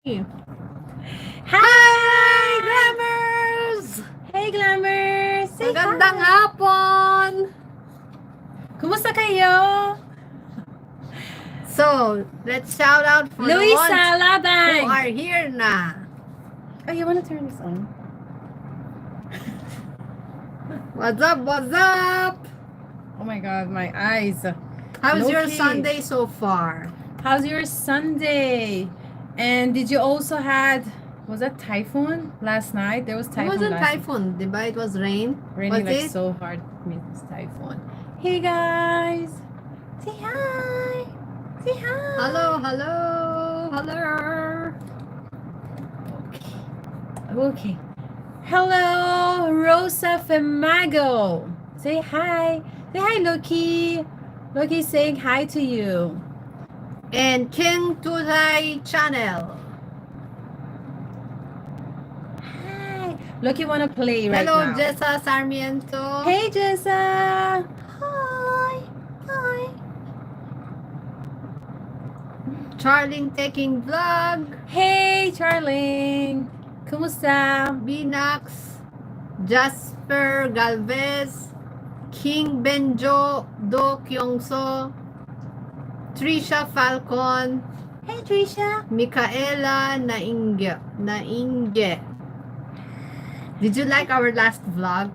Hi, glammers! Hey, glammers! Say Magandang hi! hapon! Kumusta kayo? So, let's shout out for the Luisa ones who Labang! are here na. Oh, you wanna turn this on? What's up, what's up? Oh my god, my eyes. How's your Low-key. Sunday so far? How's your Sunday? And did you also was that typhoon last night? There was It typhoon wasn't last night. typhoon, diba? It was rain. Raining Was like it? so hard. I mean, it's typhoon. Hey guys! Say hi! Say hi! Hello, hello, hello. Okay. Hello, Rosa Femago. Say hi. Say hi, Loki. Loki saying hi to you. And King Tutay channel. Hi. Loki wanna play right Hello, now. Jessa Sarmiento. Hey, Jessa. Hi. Hi. Charling taking vlog. Hey, Charling. Kumusta? Binax, Jasper Galvez, King Benjo Do Kyongso, Trisha Falcon, Hey, Trisha. Micaela Nainge. Did you like our last vlog?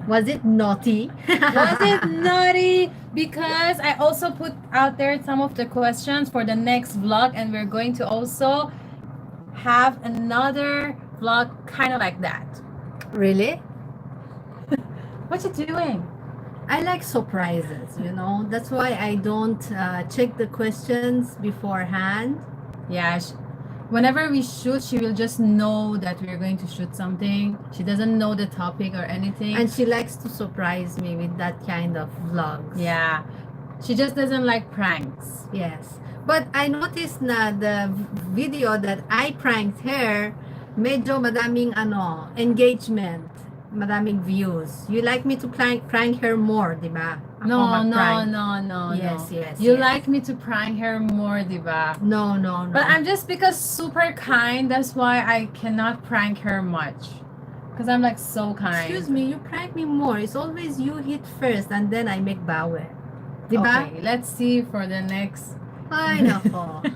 Was it naughty? Was it naughty? Because I also put out there some of the questions for the next vlog, and we're going to also have another vlog kind of like that. Really? What you doing? I like surprises, you know. That's why I don't check the questions beforehand. Yeah, whenever we shoot, she will just know that we're going to shoot something. She doesn't know the topic or anything. And she likes to surprise me with that kind of vlogs. Yeah, she just doesn't like pranks. Yes. But I noticed na the video that I pranked her, medyo madaming engagement, madaming views. You like me to prank her more, di ba? Ako No, mag-prank. no. Yes, yes, You yes. like me to prank her more, diba? No. But I'm just because super kind, that's why I cannot prank her much. Because I'm like so kind. Excuse me, you prank me more. It's always you hit first and then I make bawe. Di ba? Okay, let's see for the next. Ay, nako. I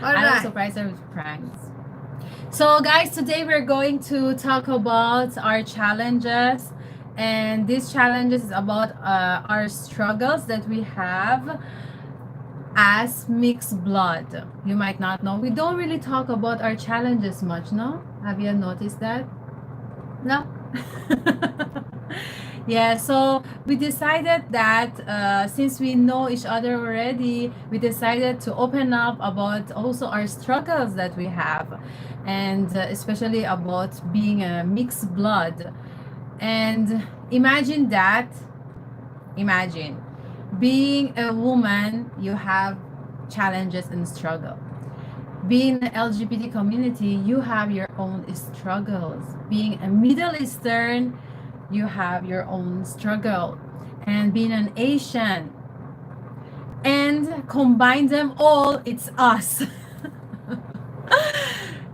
will Alright. surprise her with pranks. So guys, today we're going to talk about our challenges, and these challenges is about our struggles that we have as mixed blood. You might not know, we don't really talk about our challenges much, no? Have you noticed that? No? Yeah, so we decided that since we know each other already, we decided to open up about also our struggles that we have, and especially about being a mixed blood. And imagine being a woman, you have challenges and struggle. Being the LGBT community, you have your own struggles. Being a Middle Eastern, you have your own struggle. And being an Asian, and combine them all, it's us.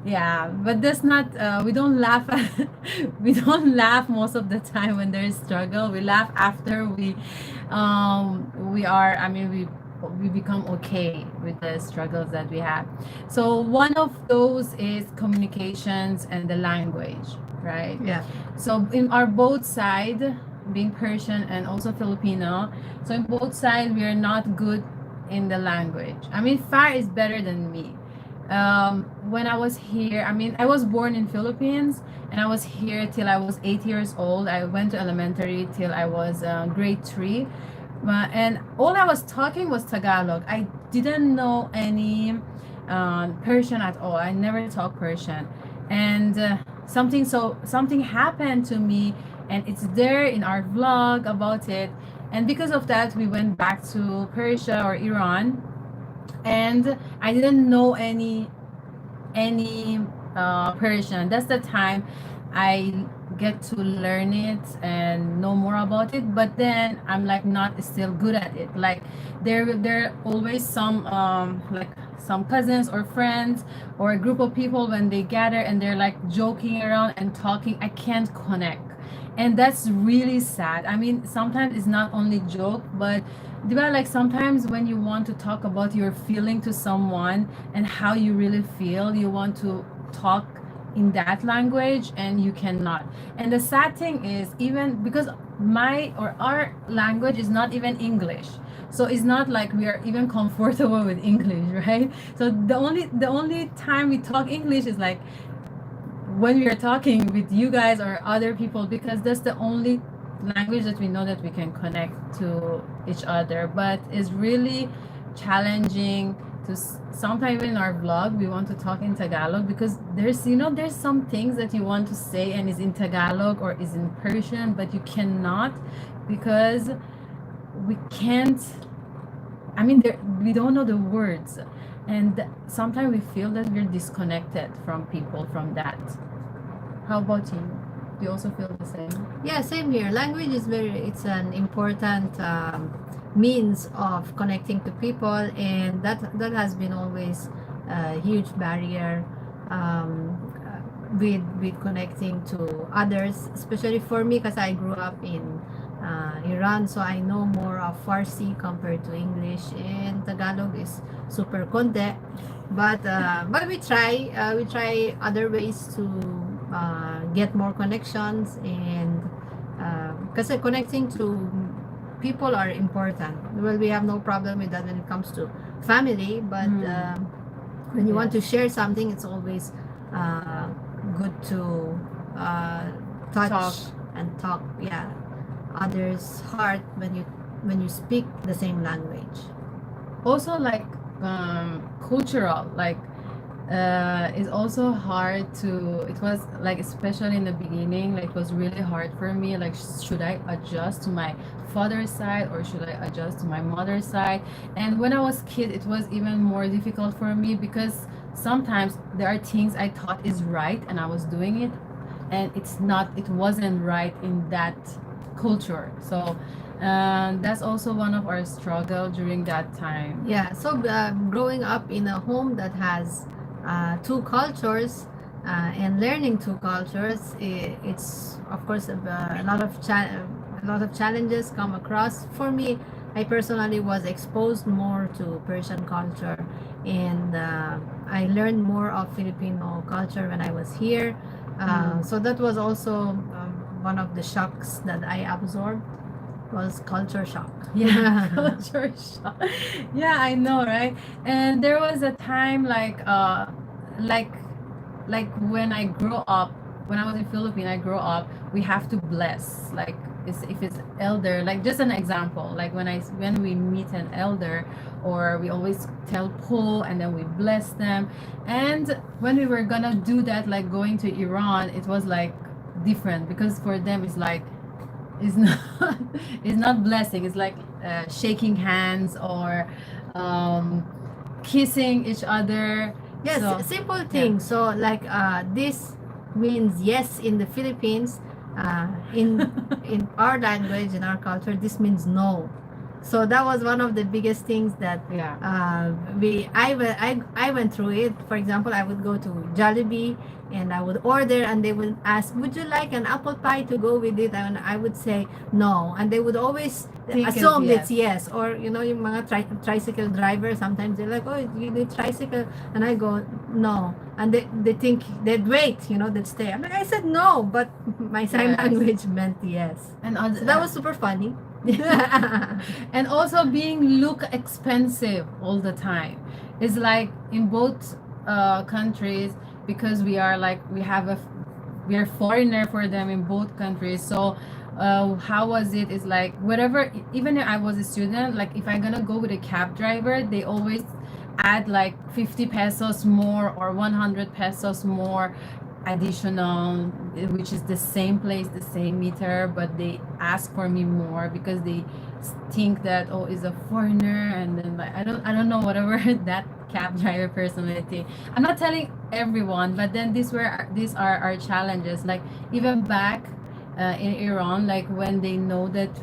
Yeah, but that's not we don't laugh we don't laugh most of the time when there's struggle. We laugh after we become okay with the struggles that we have. So one of those is communications and the language, right? Yeah. So in our both side, being Persian and also Filipino, so in both sides we are not good in the language. I mean, Far is better than me. When I was here, I mean, I was born in Philippines, and I was here till I was 8 years old. I went to elementary till I was grade 3. And all I was talking was Tagalog. I didn't know any Persian at all. I never talked Persian. And something happened to me, and it's there in our vlog about it. And because of that, we went back to Persia or Iran, and I didn't know any Persian. That's the time I get to learn it and know more about it. But then I'm like not still good at it. Like there are always some like some cousins or friends or a group of people, when they gather and they're like joking around and talking, I can't connect. And that's really sad. I mean, sometimes it's not only joke, but like sometimes when you want to talk about your feeling to someone and how you really feel, you want to talk in that language and you cannot. And the sad thing is, even because my or our language is not even English, so it's not like we are even comfortable with English, right? So the only time we talk English is like when we are talking with you guys or other people, because that's the only language that we know that we can connect to each other. But it's really challenging to sometimes in our vlog we want to talk in Tagalog, because there's some things that you want to say and is in Tagalog or is in Persian, but you cannot, because we can't, I mean, we don't know the words, and sometimes we feel that we're disconnected from people from that. How about you? Do you also feel the same? Yeah, same here. Language is it's an important means of connecting to people, and that has been always a huge barrier with connecting to others, especially for me, because I grew up in Iran, so I know more of Farsi compared to English, and Tagalog is super konde, but we try other ways to get more connections, and because connecting to people are important. Well, we have no problem with that when it comes to family, but when you want to share something, it's always good to touch and talk, yeah, others' heart when you speak the same language. Also, like cultural, like it's also hard to, it was like, especially in the beginning, like it was really hard for me, like should I adjust to my father's side or should I adjust to my mother's side? And when I was kid, it was even more difficult for me, because sometimes there are things I thought is right and I was doing it, and it wasn't right in that culture. So that's also one of our struggle during that time. Yeah, so growing up in a home that has two cultures and learning two cultures, it's of course a lot of challenges come across. For me, I personally was exposed more to Persian culture, and I learned more of Filipino culture when I was here. So that was also one of the shocks that I absorbed, was culture shock. Yeah, culture shock. Yeah, I know, right? And there was a time like when I grew up, when I was in Philippines, I grew up, we have to bless, like if it's elder, like just an example, like when we meet an elder, or we always tell po and then we bless them. And when we were gonna do that, like going to Iran, it was like different, because for them it's like, it's not it's not blessing, it's like shaking hands or kissing each other. Yes, So, simple thing. So like this means yes in the Philippines. In our language, in our culture, this means no. So that was one of the biggest things that yeah. I went through it. For example, I would go to Jollibee and I would order, and they would ask, "Would you like an apple pie to go with it?" And I would say no, and they would always Think it's assume yes. it's yes. Or yung mga tricycle driver, sometimes they're like, "Oh, you do tricycle," and I go no, and they think they'd wait, they'd stay. I said no, but my sign Yes. language meant yes. And So that was super funny. and also being look expensive all the time. It's like in both countries, because we are foreigner for them in both countries. So how was it? It's like whatever, even if I was a student, like if I'm gonna go with a cab driver, they always add like 50 pesos more or 100 pesos more additional, which is the same place, the same meter, but they ask for me more because they think that, oh, is a foreigner. And then like I don't know, whatever that cab driver personality. I'm not telling everyone, but then these are our challenges. Like even back in Iran, like when they know that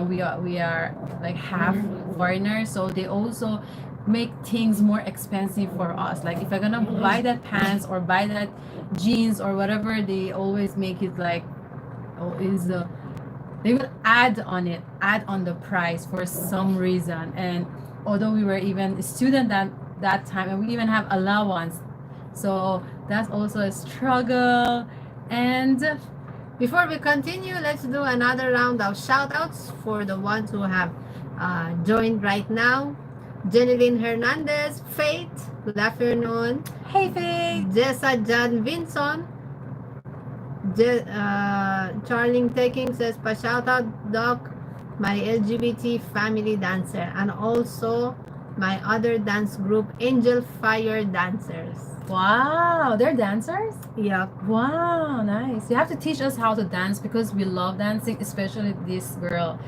we are like half foreigners, so they also make things more expensive for us. Like if I'm gonna buy that pants or buy that jeans or whatever, they always make it like, oh, is they will add on it, add on the price for some reason. And although we were even a student that time, and we even have allowance, so that's also a struggle. And Before we continue, let's do another round of shout outs for the ones who have joined right now. Jeneline Hernandez, Faith, good afternoon. hey Faith, Jessa John Vinson, Charling Taking says, pa shout out Doc, my LGBT family dancer, and also my other dance group, Angel Fire Dancers. wow, they're dancers. Yep. Wow, nice. You have to teach us how to dance because we love dancing, especially this girl.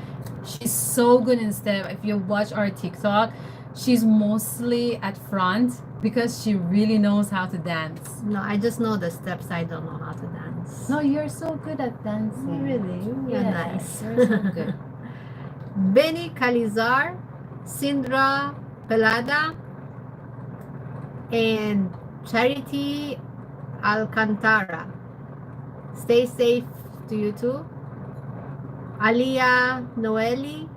She's so good in step. If you watch our TikTok, she's mostly at front because she really knows how to dance. No, I just know the steps. I don't know how to dance. No, you're so good at dancing. Really? You're Yes, nice. you're so good. Benny Calizar, Sindra Pelada, and Charity Alcantara. Stay safe to you too. Alia Noeli,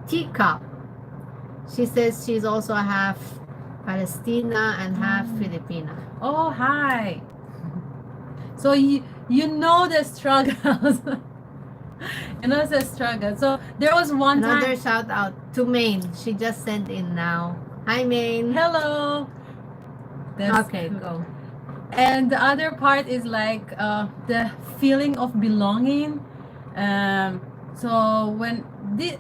Teacup. She says she's also half Palestina and half Filipina. Oh, hi. So you know the struggles. You know the struggle. So there was one Another time. shout out to Maine. She just sent in now. Hi, Maine. Hello. That's Okay, cool. go. And the other part is like the feeling of belonging. So when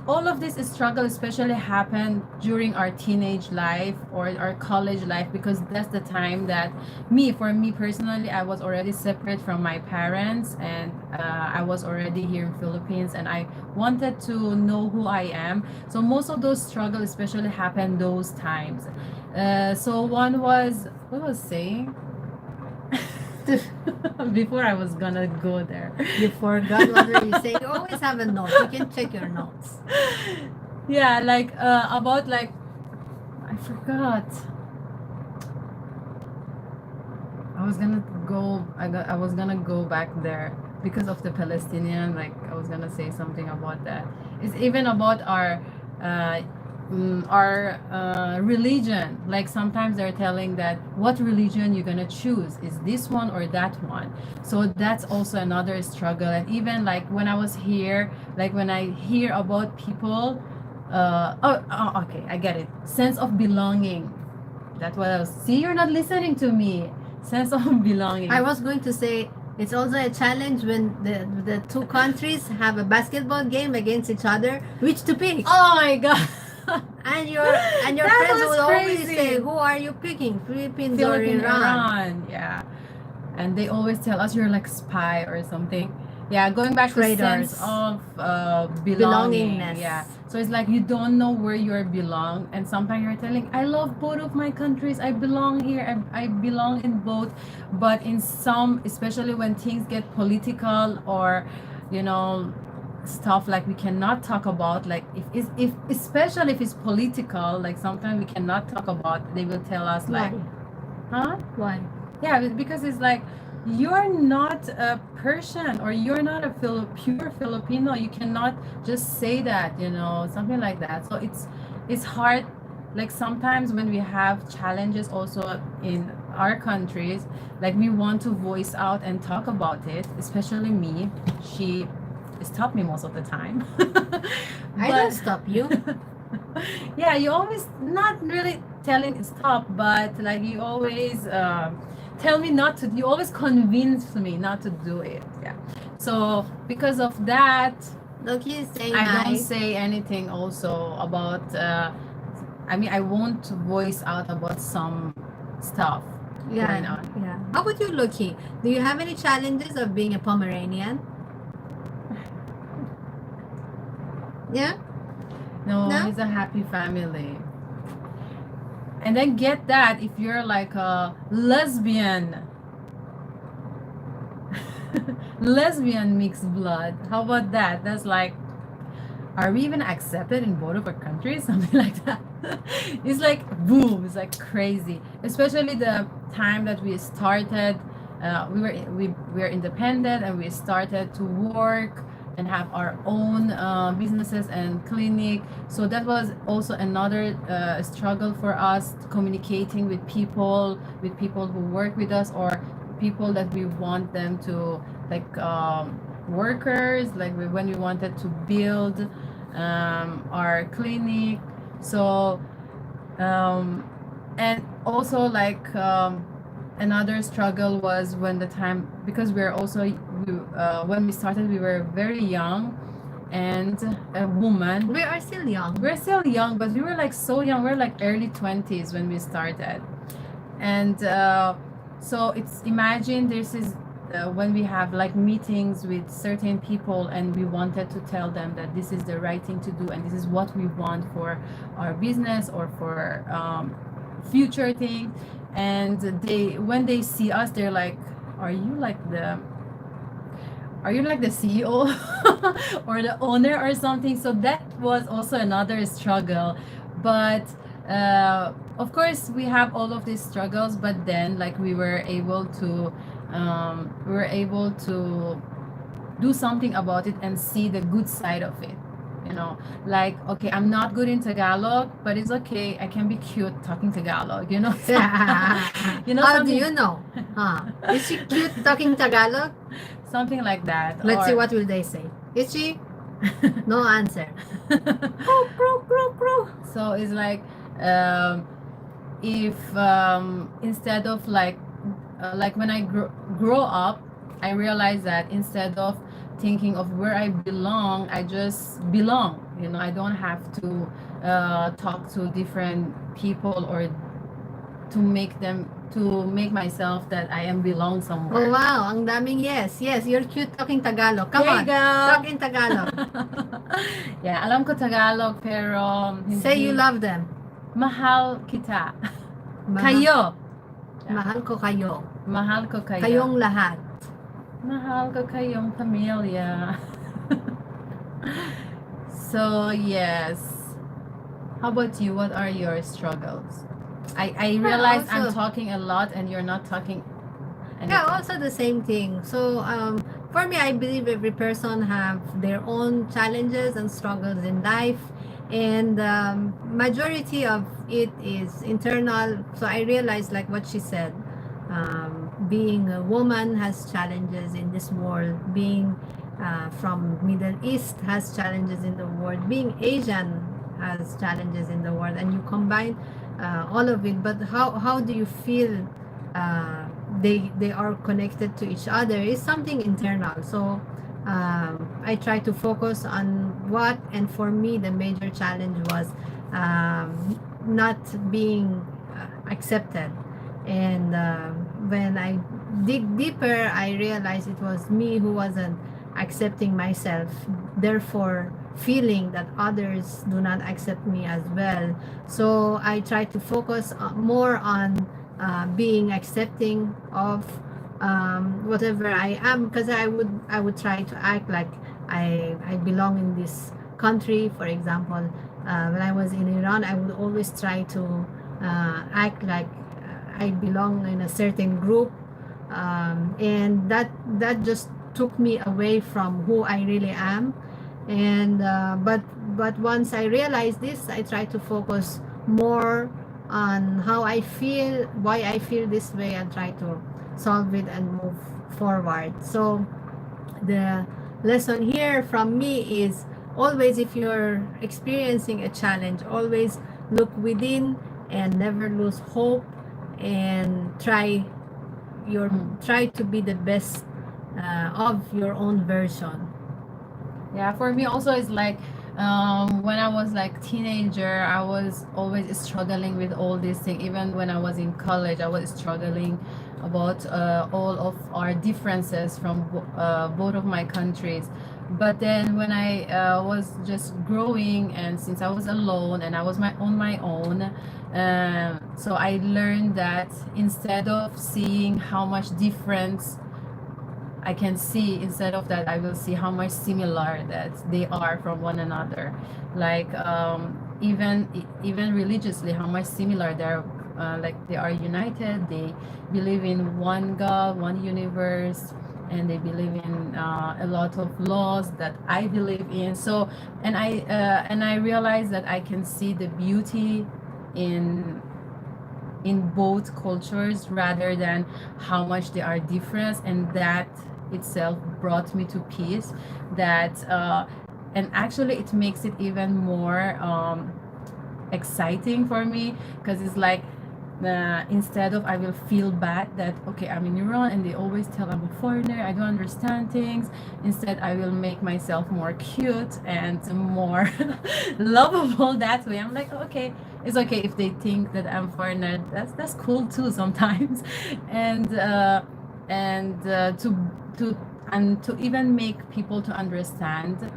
all of this struggle especially happened during our teenage life or our college life, because that's the time that for me personally, I was already separate from my parents, and I was already here in Philippines, and I wanted to know who I am. So most of those struggles especially happened those times. So one was, what was saying? Before I was gonna go there. You forgot what were you saying? You always have a note. You can check your notes. Yeah, like about like, I forgot. I was gonna go back there because of the Palestinian. Like I was gonna say something about that. It's even about our religion. Like sometimes they're telling that what religion you're gonna choose, is this one or that one. So that's also another struggle. And even like when I was here, like when I hear about people, okay, I get it, sense of belonging. That's what I was, see, you're not listening to me. Sense of belonging. I was going to say it's also a challenge when the two countries have a basketball game against each other, which to pick. Oh my god. And your That friends was would always crazy. say, "Who are you picking? Philippines or Philippine, Iran?" Iran, yeah. And they always tell us you're like spy or something. Yeah, going back to Traitors. sense of belonging. Belongingness. Yeah. So it's like you don't know where you belong, and sometimes you're telling, I love both of my countries. I belong here. I belong in both. But in some, especially when things get political or, you know, stuff like we cannot talk about, like if especially if it's political, like sometimes we cannot talk about, they will tell us like, huh? Why? Yeah, because it's like you're not a Persian or you're not a pure Filipino. You cannot just say that, you know, something like that. So it's hard. Like sometimes when we have challenges also in our countries, like we want to voice out and talk about it. Especially me, she stopped me most of the time. I don't stop you. Yeah, you always not really telling stop, but like you always tell me not to. You always convince me not to do it. Yeah. So because of that, Look, he's saying I don't nice. say anything also about. I mean, I won't voice out about some stuff going Yeah, on. yeah. How about you, Loki? Do you have any challenges of being a Pomeranian? Yeah. No, No? it's a happy family. And then get that if you're like a lesbian. Lesbian mixed blood. How about that? That's like are we even accepted in both of our countries? Something like that. It's like boom, it's like crazy. Especially the time that we started, we were independent and we started to work and have our own businesses and clinic. So that was also another struggle for us, communicating with people who work with us, or people that we want them to, like workers, like when we wanted to build our clinic. So and also like another struggle was when the time, because when we started we were very young, and a woman. We are still young. We're still young, but we were like so young. We're like early 20s when we started. And so it's, imagine this is when we have like meetings with certain people and we wanted to tell them that this is the right thing to do and this is what we want for our business or for future thing. And when they see us, they're like, are you like the CEO or the owner or something? So that was also another struggle. But of course we have all of these struggles, but then like we were able to do something about it and see the good side of it, like, okay, I'm not good in Tagalog, but it's okay, I can be cute talking Tagalog. How do you know? Is she cute talking Tagalog? Something like that. Let's see what will they say. Is she? No answer. So it's like, if instead of like when I grow up, I realized that instead of thinking of where I belong, I just belong. I don't have to talk to different people or to make myself that I am belong somewhere. Oh wow, ang daming yes. Yes, you're cute talking Tagalog. Come There on, you go. talk in Tagalog. Yeah, alam ko Tagalog, pero Say you love them. Mahal kita. Mahal- Kayo. Mahal ko kayo. Mahal ko kayo. Kayong lahat. Mahal ko kayong pamilya. So yes. How about you? What are your struggles? I realize I'm talking a lot and you're not talking anything. Yeah, also the same thing. So for me, I believe every person have their own challenges and struggles in life, and majority of it is internal. So I realized, like what she said, being a woman has challenges in this world. Being from Middle East has challenges in the world. Being Asian has challenges in the world, and you combine all of it. But how do you feel they are connected to each other is something internal. So I try to focus on what, and for me the major challenge was not being accepted. And when I dig deeper, I realized it was me who wasn't accepting myself, therefore feeling that others do not accept me as well. So I try to focus more on being accepting of whatever I am, because I would try to act like I belong in this country. For example, when I was in Iran, I would always try to act like I belong in a certain group, and that just took me away from who I really am. And but once I realized this, I try to focus more on how I feel, why I feel this way, and try to solve it and move forward. So the lesson here from me is always, if you're experiencing a challenge, always look within and never lose hope, and try to be the best of your own version. Yeah, for me also it's like when I was like teenager, I was always struggling with all these things. Even when I was in college, I was struggling about all of our differences from both of my countries. But then when I was just growing, and since I was alone and I was on my own, so I learned that instead of seeing how much difference I can see, instead of that, I will see how much similar that they are from one another. Like even religiously, how much similar they're. Like they are united. They believe in one God, one universe, and they believe in a lot of laws that I believe in. So, and I realize that I can see the beauty in both cultures rather than how much they are different, and that itself brought me to peace. That and actually it makes it even more exciting for me, because it's like instead of I will feel bad that okay, I'm in Iran and they always tell I'm a foreigner, I don't understand things. Instead, I will make myself more cute and more lovable that way. I'm like, okay, it's okay if they think that I'm foreigner. That's cool too sometimes. and to and to even make people to understand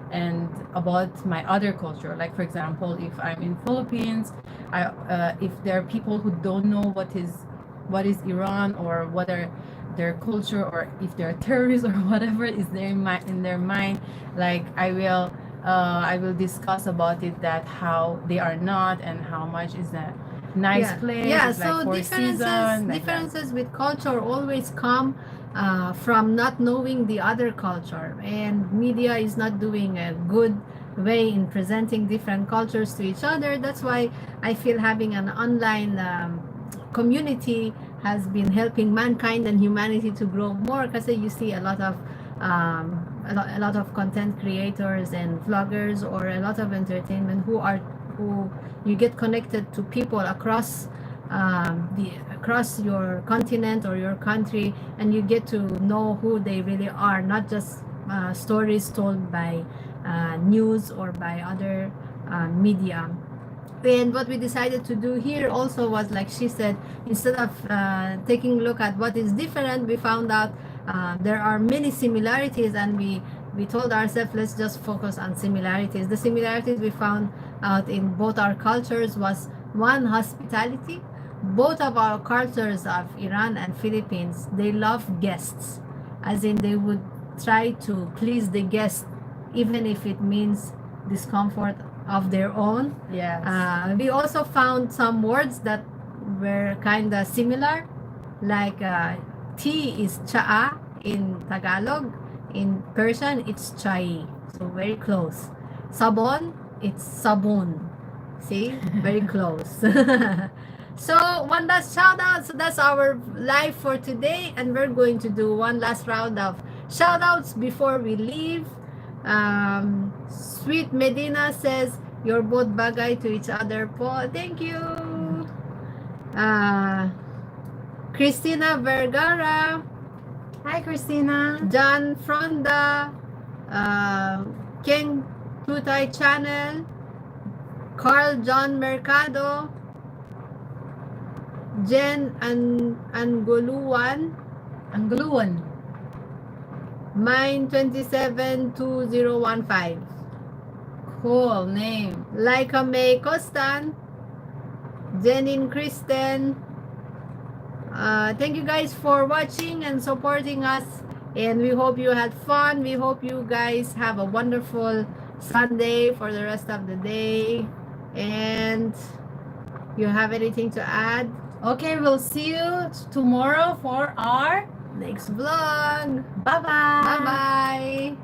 and about my other culture. Like for example, if I'm in Philippines, if there are people who don't know what is Iran, or what are their culture, or if they're terrorists or whatever is there in their mind, like I will discuss about it, that how they are not, and how much is a nice place. Yeah, it's so like four seasons, like that. differences with culture always come from not knowing the other culture, and media is not doing a good way in presenting different cultures to each other. That's why I feel having an online community has been helping mankind and humanity to grow more, because you see a lot of a lot of content creators and vloggers, or a lot of entertainment who you get connected to people across across your continent or your country, and you get to know who they really are, not just stories told by news or by other media. And what we decided to do here also was, like she said, instead of taking a look at what is different, we found out there are many similarities, and we told ourselves, let's just focus on similarities. The similarities we found out in both our cultures was, one, hospitality. Both of our cultures of Iran and Philippines, they love guests, as in they would try to please the guest, even if it means discomfort of their own. Yes. We also found some words that were kind of similar, like tea is cha'a in Tagalog. In Persian, it's chai. So very close. Sabon, it's sabun. See? Very close. So one last shout out. So that's our live for today, and we're going to do one last round of shout outs before we leave. Sweet Medina says, you're both bagay to each other po. Thank you. Christina Vergara. Hi, Christina. John Fronda. King Tutay Channel. Carl John Mercado. Jen Anguluan. Mine 272015. Cool name. Laika May Costan. Jenin Kristen. Thank you guys for watching and supporting us, and we hope you had fun. We hope you guys have a wonderful Sunday for the rest of the day. And you have anything to add? Okay, we'll see you tomorrow for our Next vlog. bye-bye. Bye bye.